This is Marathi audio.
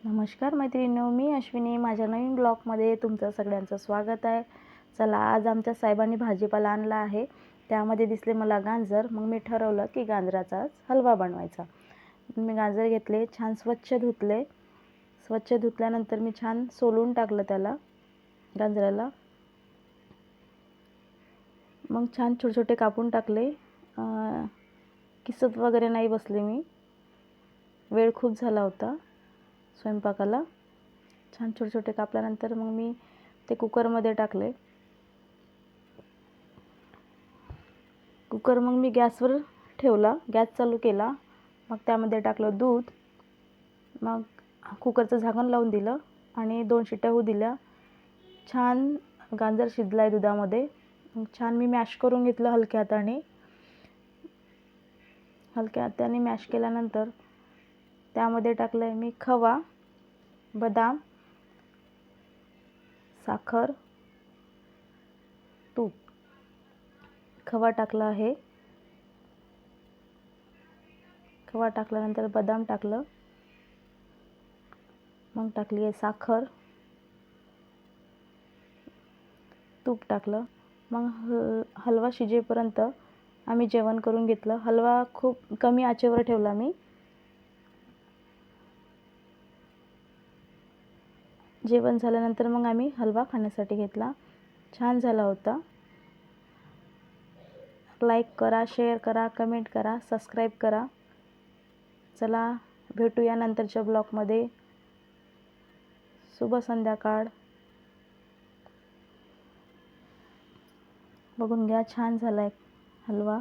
नमस्कार मैत्रिणींनो, मी अश्विनी. माझ्या नवीन ब्लॉगमध्ये तुमचं सगळ्यांचं स्वागत आहे. चला, आज आमच्या साहेबांनी भाजीपाला आणला आहे. त्यामध्ये दिसले मला गाजर. मग मी ठरवलं की गाजराचा हलवा बनवायचा. मी गाजर घेतले, छान स्वच्छ धुतले. स्वच्छ धुतल्यानंतर मी छान सोलून टाकलं त्याला, गाजराला. मग छान छोटे छोटे कापून टाकले. किसत वगैरे नाही बसले मी, वेळ खूप झाला होता स्वयंपाकाला. छान छोटे छोटे कापल्यानंतर मग मी ते कुकरमध्ये टाकले. कुकर मग मी गॅसवर ठेवला, गॅस चालू केला. मग त्यामध्ये टाकलं दूध. मग कुकरचं झाकण लावून दिलं आणि 2 शिट्ट्या होऊ दिल्या. छान गाजर शिजला आहे दुधामध्ये. मग छान मी मॅश करून घेतलं हलक्या हाताने. हलक्या हाताने मॅश केल्यानंतर त्यामध्ये टाकलं आहे मी खवा, बदाम, साखर, तूप. खवा टाकला आहे. खवा टाकल्यानंतर बदाम टाकलं. मग टाकली आहे साखर, तूप टाकलं. मग हलवा शिजेपर्यंत आम्ही जेवण करून घेतलं. हलवा खूप कमी आचेवर ठेवला मी. जेवण झाल्यानंतर मग आम्ही हलवा खाण्यासाठी घेतला. छान झाला होता. लाईक करा, शेअर करा, कमेंट करा, सबस्क्राईब करा. चला, भेटूया नंतरच्या ब्लॉगमध्ये. शुभ संध्याकाळ. बघून घ्या, छान झाला आहे हलवा.